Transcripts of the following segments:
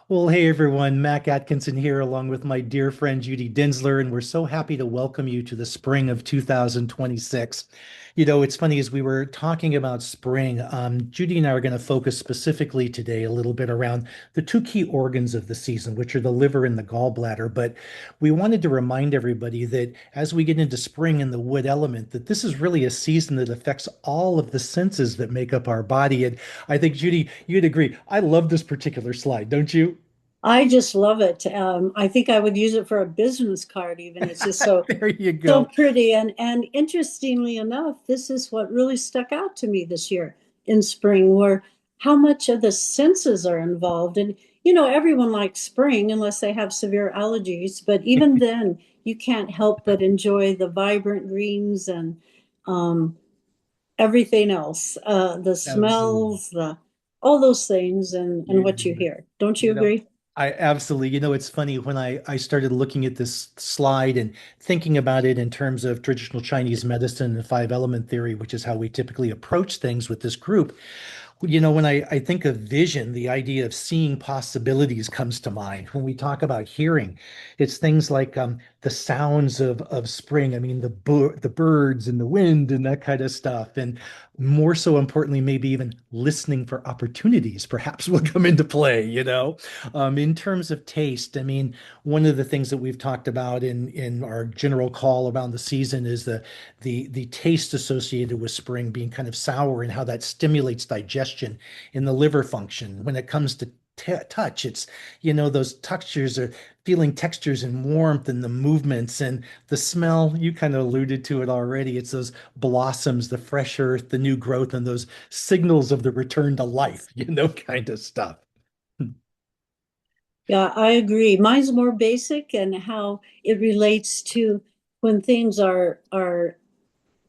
Well, hey everyone, Mac Atkinson here, along with my dear friend Judy Dinsler, and we're so happy to welcome you to the spring of 2026. It's funny as we were talking about spring, Judy and I are going to focus specifically today a little bit around the two key organs of the season, which are the liver and the gallbladder. But we wanted to remind everybody that as we get into spring and the wood element, that this is really a season that affects all of the senses that make up our body. And I think, Judy, you'd agree. I love this particular slide, don't you? I just love it. I think I would use it for a business card even. It's just so There you so go. pretty. And interestingly enough, this is what really stuck out to me this year in spring, where how much of the senses are involved. And everyone likes spring unless they have severe allergies, but even then you can't help but enjoy the vibrant greens and um, everything else, the Absolutely. smells, the all those things and You what you nailed it. hear. Don't you You know, agree? I absolutely, it's funny when I started looking at this slide and thinking about it in terms of traditional Chinese medicine and five element theory, which is how we typically approach things with this group. When I think of vision, the idea of seeing possibilities comes to mind. When we talk about hearing, it's things like the sounds of spring. I mean, the birds and the wind and that kind of stuff. And more so importantly, maybe even listening for opportunities perhaps will come into play. In terms of taste, I mean, one of the things that we've talked about in our general call around the season is the taste associated with spring being kind of sour and how that stimulates digestion in the liver function. When it comes to touch, it's, those textures are feeling textures and warmth and the movements and the smell. You kind of alluded to it already. It's those blossoms, the fresh earth, the new growth, and those signals of the return to life, kind of stuff. Yeah, I agree. Mine's more basic and how it relates to when things are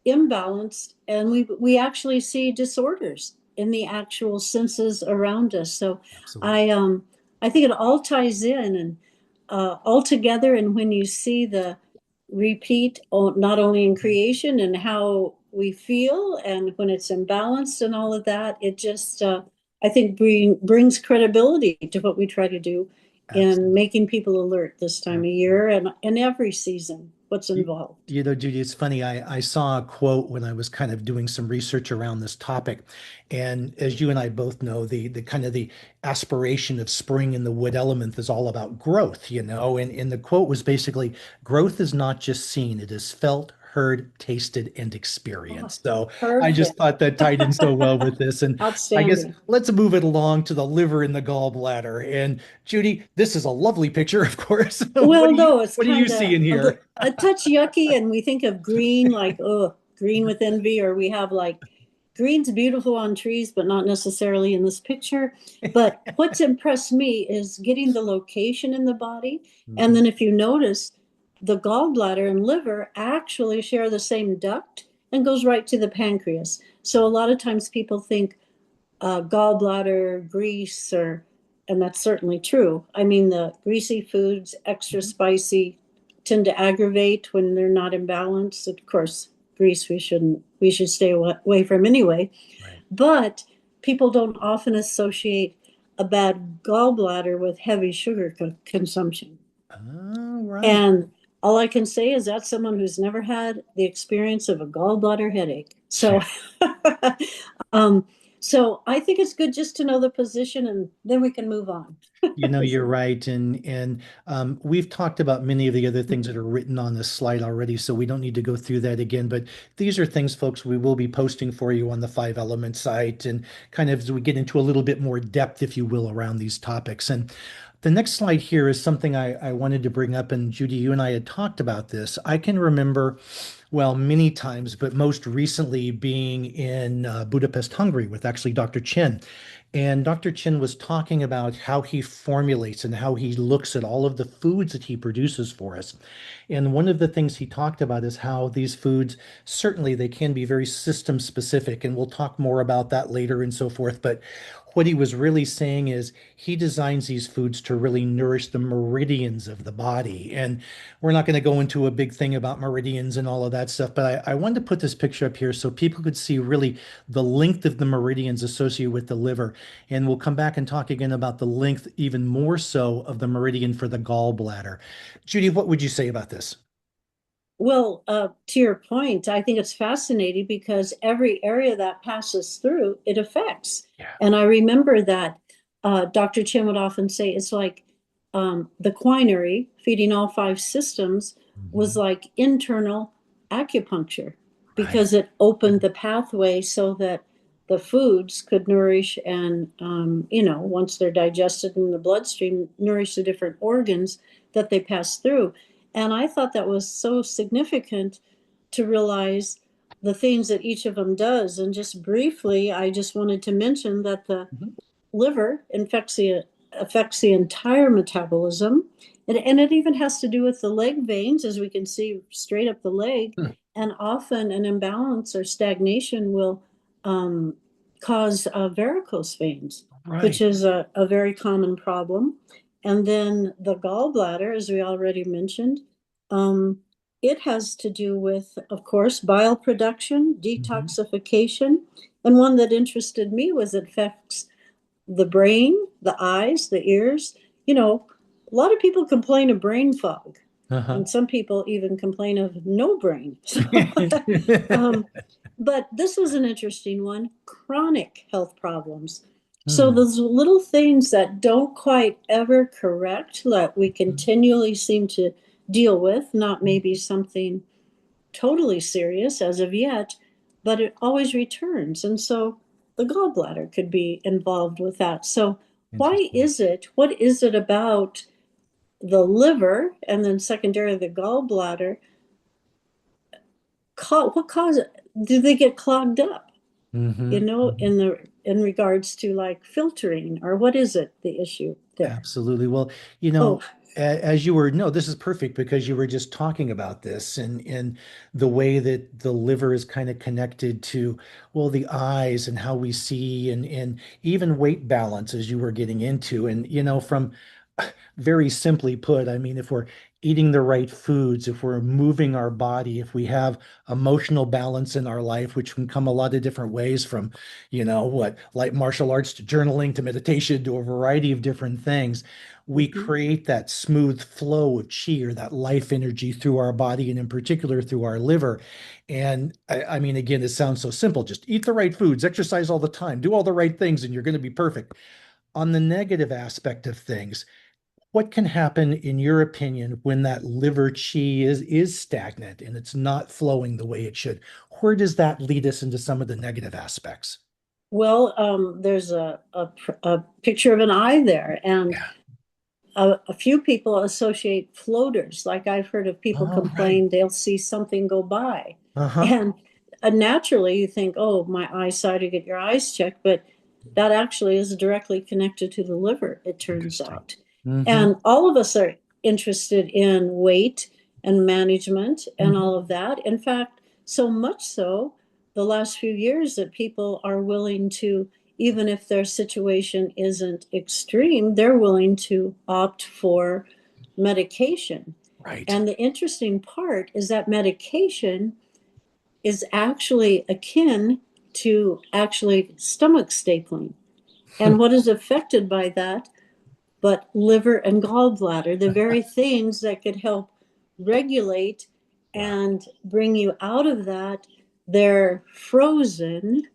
imbalanced and we actually see disorders in the actual senses around us. So Absolutely. I think it all ties in and all together. And when you see the repeat, not only in creation and how we feel, and when it's imbalanced and all of that, it just I think brings credibility to what we try to do in Absolutely. making people alert this time of Absolutely. year and every season. What's You, involved? Judy, it's funny. I saw a quote when I was kind of doing some research around this topic. And as you and I both know, the kind of the aspiration of spring in the wood element is all about growth. And the quote was basically, growth is not just seen, it is felt, heard, tasted, and Oh, experienced. So I just perfect. thought that tied in so well with this. And I guess Outstanding. let's move it along to the liver and the gallbladder. And Judy, this is a lovely picture, of course. Well, no, it's What do you kind see of in here? a touch yucky, and we think of green like, oh, green with envy, or we have like green's beautiful on trees, but not necessarily in this picture. But what's impressed me is getting the location in the body. And Mhm. then if you notice, the gallbladder and liver actually share the same duct and goes right to the pancreas. So a lot of times people think gallbladder, grease, and that's certainly true. I mean, the greasy foods, extra Mhm. spicy, tend to aggravate when they're not in balance. Of course, grease we should stay away from anyway. Right. But people don't often associate a bad gallbladder with heavy sugar consumption. Oh, right. And all I can say is that's someone who's never had the experience of a gallbladder headache. So, um, so I think it's good just to know the position, and then we can move on. You're right. And we've talked about many of the other things that are written on this slide already, so we don't need to go through that again. But these are things, folks, we will be posting for you on the Five Element site and kind of as we get into a little bit more depth, if you will, around these topics. And the next slide here is something I wanted to bring up, and Judy, you and I had talked about this. I can remember, well, many times, but most recently being in Budapest, Hungary with actually Dr. Chin. And Dr. Chin was talking about how he formulates and how he looks at all of the foods that he produces for us. And one of the things he talked about is how these foods, certainly they can be very system specific, and we'll talk more about that later and so forth. But what he was really saying is he designs these foods to really nourish the meridians of the body. And we're not going to go into a big thing about meridians and all of that stuff, but I wanted to put this picture up here so people could see really the length of the meridians associated with the liver. And we'll come back and talk again about the length, even more so, of the meridian for the gallbladder. Judy, what would you say about this? Well, to your point, I think it's fascinating because every area that passes through, it affects. Yeah. And I remember that Dr. Chin would often say it's like the quinary feeding all five systems was Mhm. like internal acupuncture Right. because it opened the pathway so that the foods could nourish and, once they're digested in the bloodstream, nourish the different organs that they pass through. And I thought that was so significant to realize the things that each of them does. And just briefly, I just wanted to mention that the Mhm. liver affects the entire metabolism. And it even has to do with the leg veins, as we can see straight up the leg. Hmm. And often an imbalance or stagnation will cause varicose veins, which Right. is a very common problem. And then the gallbladder, as we already mentioned, um, it has to do with, of course, bile production, Mhm. detoxification. And one that interested me was it affects the brain, the eyes, the ears. A lot of people complain of brain fog, Uh-huh. and some people even complain of no brain. So, um, but this was an interesting one, chronic health problems. So Hmm. those little things that don't quite ever correct, that we continually seem to deal with, not maybe something totally serious as of yet, but it always returns. And so the gallbladder could be involved with that. So, why Interesting. is it? What is it about the liver and then secondary the gallbladder? What cause it? Do they get clogged up? Hmm. In regards to like filtering, or what is it? The issue there? Absolutely. Well, Oh, as you were, no, this is perfect because you were just talking about this and the way that the liver is kind of connected to, well, the eyes and how we see and even weight balance as you were getting into. And, from very simply put, I mean, if we're eating the right foods, if we're moving our body, if we have emotional balance in our life, which can come a lot of different ways from, like martial arts to journaling to meditation to a variety of different things, we mhm. create that smooth flow of chi or that life energy through our body and in particular through our liver. And I mean, again, it sounds so simple. Just eat the right foods, exercise all the time, do all the right things, and you're going to be perfect. On the negative aspect of things, what can happen, in your opinion, when that liver chi is stagnant and it's not flowing the way it should? Where does that lead us into some of the negative aspects? Well, there's a picture of an eye there, and Yeah. a few people associate floaters. Like I've heard of people Oh, right. complain they'll see something go by. Uh-huh. And naturally you think, oh, my eyesight, to get your eyes checked. But that actually is directly connected to the liver, it turns Interesting. out. Mm-hmm. And all of us are interested in weight and management and Mm-hmm. all of that. In fact, so much so, the last few years that people are willing to, even if their situation isn't extreme, they're willing to opt for medication. Right. And the interesting part is that medication is actually akin to actually stomach stapling. And what is affected by that but liver and gallbladder, the very things that could help regulate Wow. and bring you out of that, they're frozen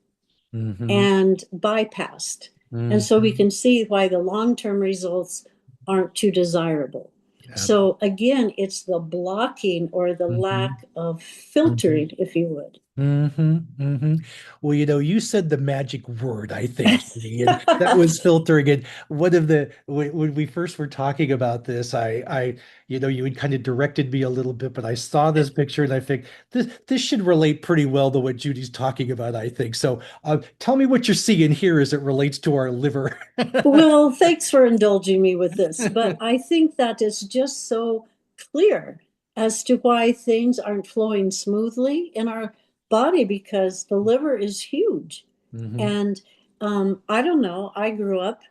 Mm-hmm. and bypassed. And so we Mm-hmm. can see why the long term results aren't too desirable. Absolutely. So, again, it's the blocking or the Mm-hmm. lack of Mm-hmm. filtering, if you would. Mm-hmm, mm-hmm. Well, you said the magic word, I think, Judy, and that was filtering. And one of the when we first were talking about this, you had kind of directed me a little bit, but I saw this picture and I think this should relate pretty well to what Judy's talking about, I think. So, tell me what you're seeing here as it relates to our liver. Well, thanks for indulging me with this, but I think that is just so clear as to why things aren't flowing smoothly in our body because the liver is huge. Hmm. And I don't know. I grew up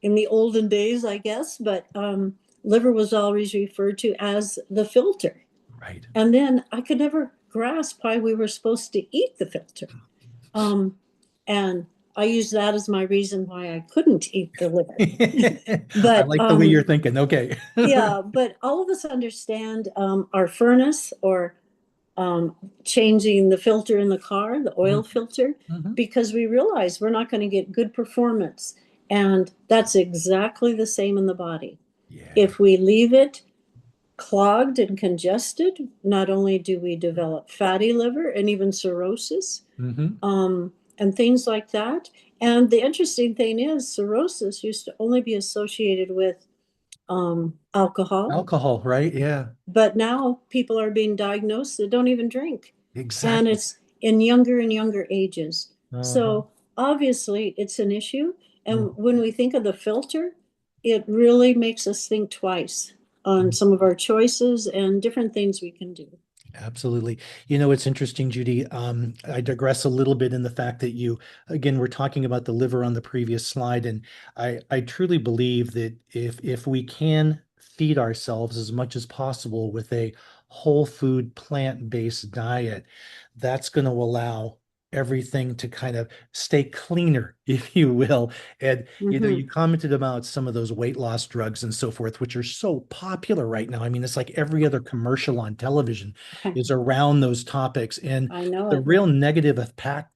in the olden days, I guess, but liver was always referred to as the filter. Right. And then I could never grasp why we were supposed to eat the filter. Um, and I use that as my reason why I couldn't eat the liver. I But like the way you're thinking. Okay. yeah, but all of us understand our furnace or um, changing the filter in the car, the oil Mhm. filter, Mhm. because we realize we're not going to get good performance. And that's exactly the same in the body. Yeah. If we leave it clogged and congested, not only do we develop fatty liver and even cirrhosis, Hmm. and things like that. And the interesting thing is, cirrhosis used to only be associated with alcohol, Alcohol, right? Yeah. but now people are being diagnosed that don't even drink. And Exactly. it's in younger and younger ages. Uh-huh. So obviously it's an issue. And Mhm. when we think of the filter, it really makes us think twice on some of our choices and different things we can do. Absolutely. It's interesting, Judy. I digress a little bit in the fact that again, we're talking about the liver on the previous slide, and I truly believe that if we can feed ourselves as much as possible with a whole food, plant-based diet, that's going to allow everything to kind of stay cleaner, if you will. And Mm-hmm. you commented about some of those weight loss drugs and so forth, which are so popular right now. I mean, it's like every other commercial on television is around those topics and I know the it. real negative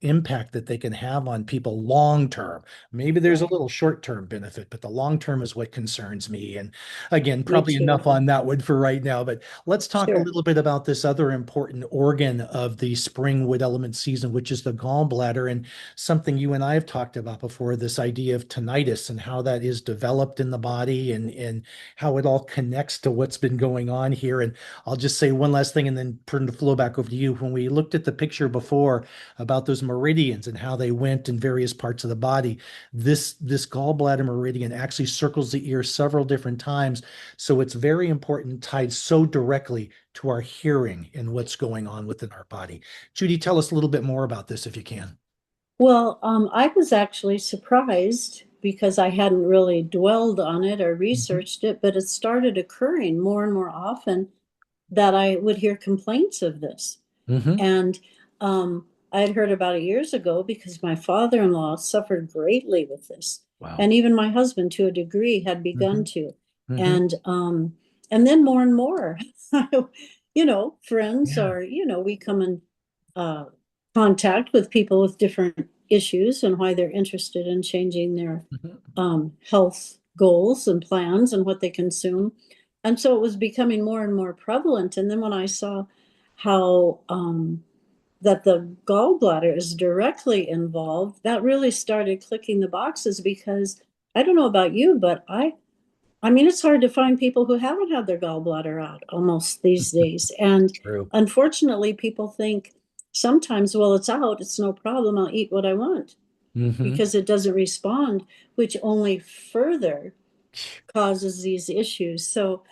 impact that they can have on people long term. Maybe there's a Right. little short term benefit, but the long term is what concerns me. And again, Me probably too. enough on that one for right now. But let's talk a Sure. little bit about this other important organ of the spring wood element season, which is the gallbladder, and something you and I have talked about before, this idea of tinnitus and how that is developed in the body and how it all connects to what's been going on here. And I'll just say one last thing and then turn the flow back over to you. When we looked at the picture before about those meridians and how they went in various parts of the body, this gallbladder meridian actually circles the ear several different times. So it's very important, tied so directly to our hearing and what's going on within our body. Judy, tell us a little bit more about this if you can. Well, I was actually surprised because I hadn't really dwelled on it or Hmm. researched it, but it started occurring more and more often that I would hear complaints of this. Hmm. And I had heard about it years ago because my father-in-law suffered greatly with this. Wow. And even my husband, to a degree, had begun Hmm. to. Hmm. And then more and more, friends Yeah. are, we come in uh, contact with people with different issues and why they're interested in changing their Hmm. health goals and plans and what they consume. And so it was becoming more and more prevalent. And then when I saw how that the gallbladder is directly involved, that really started clicking the boxes because I don't know about you, but I mean, it's hard to find people who haven't had their gallbladder out almost these days. And True. unfortunately, people think sometimes, well, it's out, it's no problem, I'll eat what I want Hmm. because it doesn't respond, which only further causes these issues. So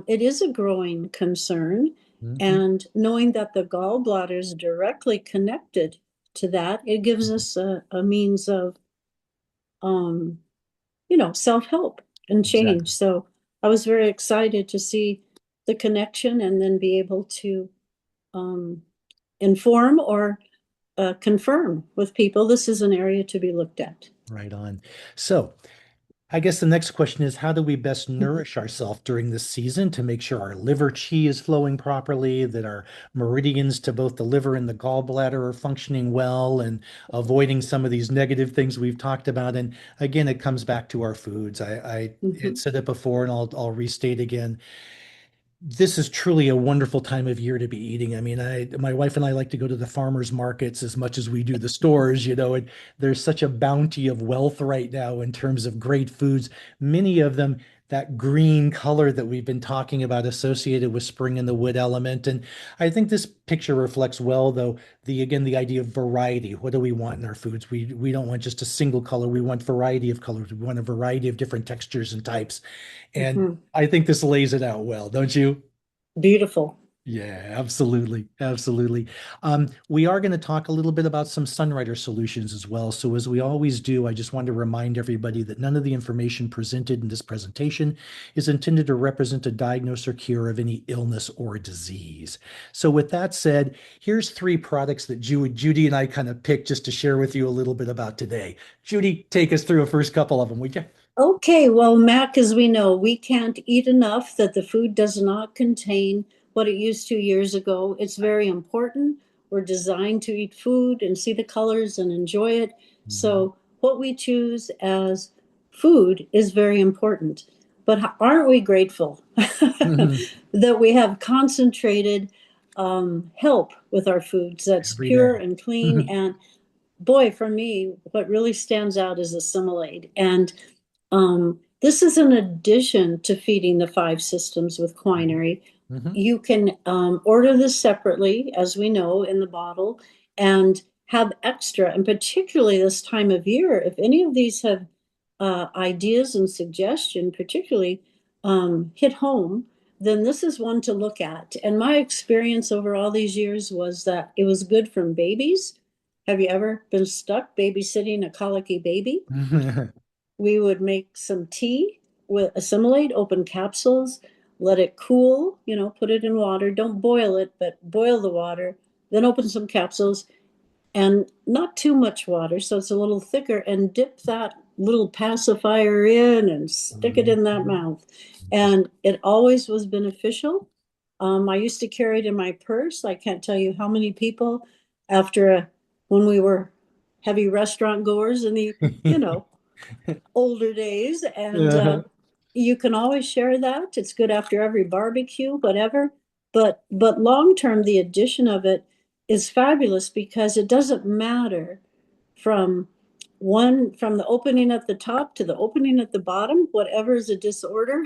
it is a growing concern. Hmm. And knowing that the gallbladder is directly connected to that, it gives us a means of, um, self-help and change. Exactly. So I was very excited to see the connection and then be able to um, inform or confirm with people this is an area to be looked at. Right on. So, I guess the next question is how do we best nourish ourselves during this season to make sure our liver chi is flowing properly, that our meridians to both the liver and the gallbladder are functioning well, and avoiding some of these negative things we've talked about. And again, it comes back to our foods. I had Mhm. said it before, and I'll restate again, this is truly a wonderful time of year to be eating. I mean, my wife and I like to go to the farmers markets as much as we do the stores, and there's such a bounty of wealth right now in terms of great foods. Many of them that green color that we've been talking about associated with spring and the wood element. And I think this picture reflects well, though, the idea of variety. What do we want in our foods? We don't want just a single color. We want variety of colors. We want a variety of different textures and types. And Mhm. I think this lays it out well, don't you? Beautiful. Yeah, absolutely. Absolutely. We are going to talk a little bit about some Sunwriter solutions as well. So, as we always do, I just want to remind everybody that none of the information presented in this presentation is intended to represent a diagnosis or cure of any illness or disease. So, with that said, here's three products that Judy and I kind of picked just to share with you a little bit about today. Judy, take us through a first couple of them, would you? Okay, well, Mac, as we know, we can't eat enough that the food does not contain what it used to years ago. It's very important. We're designed to eat food and see the colors and enjoy it. Mhm. So, what we choose as food is very important. But aren't we grateful Mhm. that we have concentrated help with our foods that's Every day. pure and clean? And boy, for me, what really stands out is Assimilate. And this is an addition to feeding the five systems with quinary. Mhm. You can order this separately, as we know, in the bottle, and have extra. And particularly this time of year, if any of these have ideas and suggestion, particularly hit home, then this is one to look at. And my experience over all these years was that it was good from babies. Have you ever been stuck babysitting a colicky baby? We would make some tea with Assimilate, open capsules, let it cool, put it in water. Don't boil it, but boil the water. Then open some capsules and not too much water, so it's a little thicker, and dip that little pacifier in and stick it in that Mhm. mouth. Interesting. And it always was beneficial. I used to carry it in my purse. I can't tell you how many people when we were heavy restaurant goers in the, you know, older days, and Uh-huh. you can always share that. It's good after every barbecue, whatever. But long term, the addition of it is fabulous because it doesn't matter from from the opening at the top to the opening at the bottom, whatever is a disorder,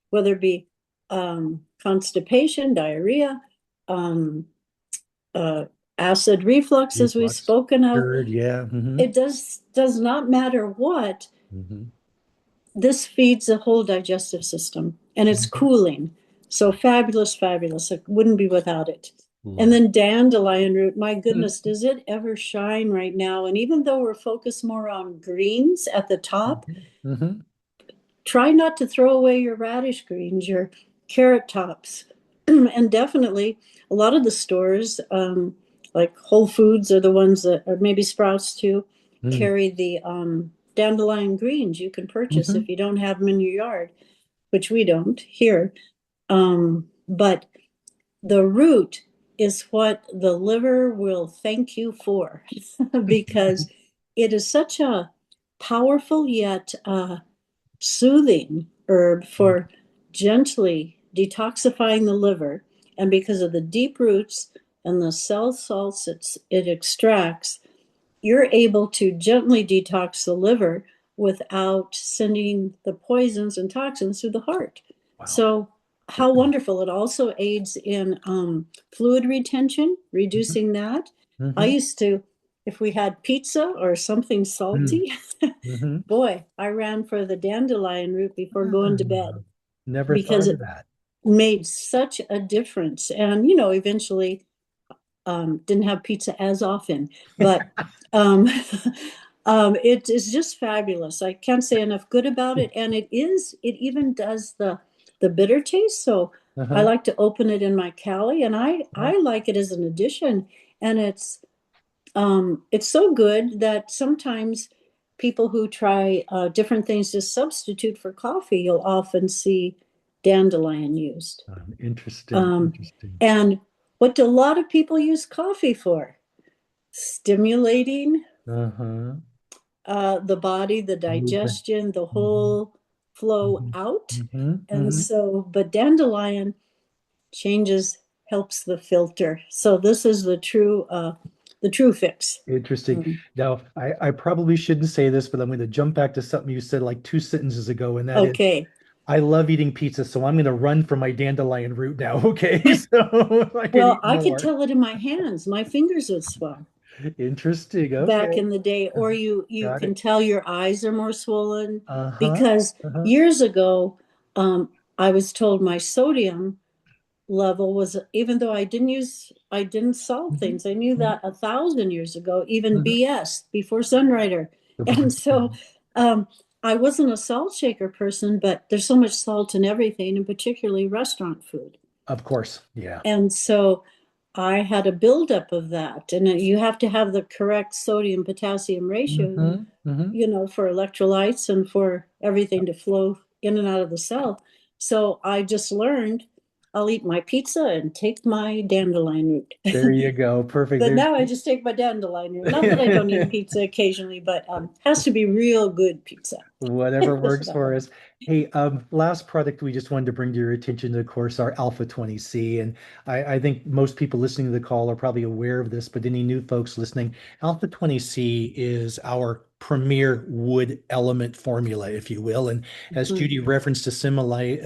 whether it be constipation, diarrhea, um, uh, acid reflux, as we've Reflux. spoken of. Good. Yeah. Hmm. It does not matter what. Hmm. This feeds the whole digestive system and it's Hmm. cooling. So fabulous, fabulous. It wouldn't be without it. And Love it. then dandelion root, my goodness, does it ever shine right now? And even though we're focused more on greens at the top, Hmm. try not to throw away your radish greens, your carrot tops. And definitely a lot of the stores, like Whole Foods are the ones that, or maybe Sprouts too, carry the dandelion greens you can purchase Hmm. if you don't have them in your yard, which we don't here. But the root is what the liver will thank you for because it is such a powerful yet soothing herb for gently detoxifying the liver. And because of the deep roots and the cell salts it extracts, you're able to gently detox the liver without sending the poisons and toxins through the heart. Wow. So, how wonderful. It also aids in fluid retention, Hmm. reducing that. I Hmm. used to, if we had pizza or something salty, Hmm. boy, I ran for the dandelion root before going to bed Never because thought of it that. made such a difference. And, eventually didn't have pizza as often, but um, it is just fabulous. I can't say enough good about it, and it even does the bitter taste. So I Uh-huh. like to open it in my Cali, and I like it as an addition, and it's so good that sometimes people who try different things to substitute for coffee, you'll often see dandelion used. Interesting. Um, Interesting. and what do a lot of people use coffee for? Stimulating Uh-huh. the body, the Movement. digestion, the Hmm. whole flow Hmm. out. Hmm. And Hmm. so, but dandelion changes, helps the filter. So this is the true fix. Interesting. Um, Now, I probably shouldn't say this, but I'm going to jump back to something you said like two sentences ago, and that is, okay. I love eating pizza, so I'm going to run for my dandelion root now. Okay, so I can Well, eat I could more. tell it in my hands. My fingers would swell Interesting. back Okay, in the day, or you got can it. tell your eyes are more swollen Uh-huh. because Uh-huh. years ago, I was told my sodium level was, even though I didn't salt Mhm, things. I knew mhm, that 1,000 years ago, even mhm. BS before Sunrider. And so um, I wasn't a salt shaker person, but there's so much salt in everything, and particularly restaurant food. Of course. Yeah. And so I had a buildup of that. And you have to have the correct sodium potassium ratio, Hmm. Hmm. for electrolytes and for everything to flow in and out of the cell. So I just learned I'll eat my pizza and take my dandelion There root. you go. Perfect. But There's now I just take my dandelion root. Not that I don't eat pizza occasionally, but has to be real good pizza. whatever works for us. Hey, last product we just wanted to bring to your attention, of course, our Alpha 20C. And I think most people listening to the call are probably aware of this, but any new folks listening, Alpha 20C is our premier wood element formula, if you will. And as Mhm. Judy referenced, assimilate,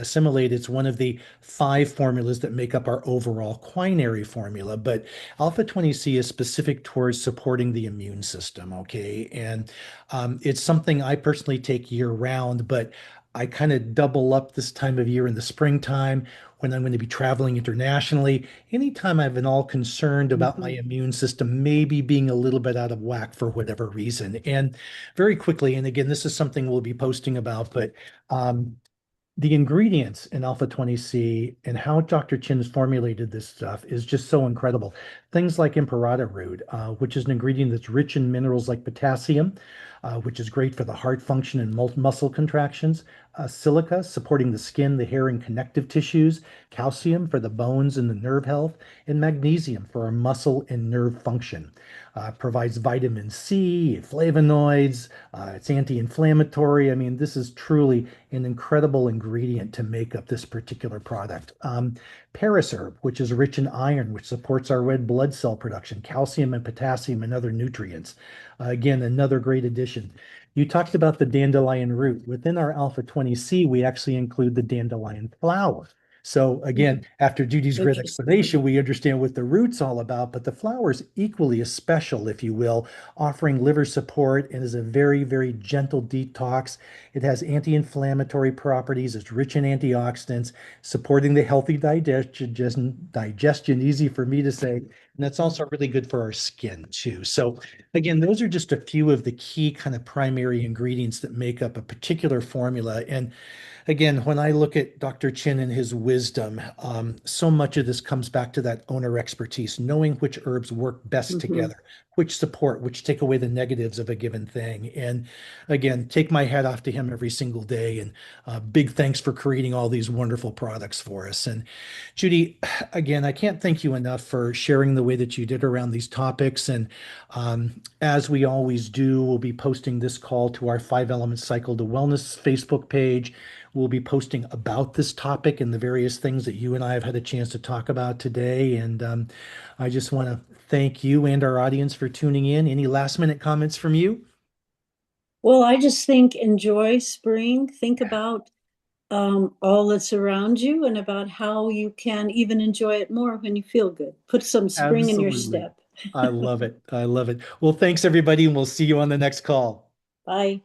it's one of the five formulas that make up our overall quinary formula. But Alpha 20C is specific towards supporting the immune system, okay? And it's something I personally take year round, but I kind of double up this time of year in the springtime when I'm going to be traveling internationally. Anytime I've been all concerned about my Mhm. immune system maybe being a little bit out of whack for whatever reason. And very quickly, and again, this is something we'll be posting about, but um, the ingredients in Alpha 20C and how Dr. Chin has formulated this stuff is just so incredible. Things like Imperator root, which is an ingredient that's rich in minerals like potassium, which is great for the heart function and muscle contractions. Silica, supporting the skin, the hair, and connective tissues. Calcium for the bones and the nerve health. And magnesium for our muscle and nerve function. Provides vitamin C, flavonoids. It's anti-inflammatory. I mean, this is truly an incredible ingredient to make up this particular product. Paris herb, which is rich in iron, which supports our red blood cell production, calcium and potassium and other nutrients. Again, another great addition. You talked about the dandelion root. Within our Alpha 20C, we actually include the dandelion flower. So again, after Judy's great Interesting. explanation, we understand what the root's all about, but the flower is equally as special, if you will, offering liver support and is a very, very gentle detox. It has anti-inflammatory properties. It's rich in antioxidants, supporting the healthy digestion, easy for me to say. And that's also really good for our skin too. So again, those are just a few of the key kind of primary ingredients that make up a particular formula. And again, when I look at Dr. Chin and his wisdom, so much of this comes back to that owner expertise, knowing which herbs work best Mhm. together, which support, which take away the negatives of a given thing. And again, take my hat off to him every single day. And big thanks for creating all these wonderful products for us. And Judy, again, I can't thank you enough for sharing the way that you did around these topics. And as we always do, we'll be posting this call to our Five Elements Cycle to Wellness Facebook page. We'll be posting about this topic and the various things that you and I have had a chance to talk about today. And I just want to thank you and our audience for tuning in. Any last minute comments from you? Well, I just think enjoy spring. Think about all that's around you and about how you can even enjoy it more when you feel good. Put some spring in your Absolutely. step. I love it. I love it. Well, thanks everybody, and we'll see you on the next call. Bye.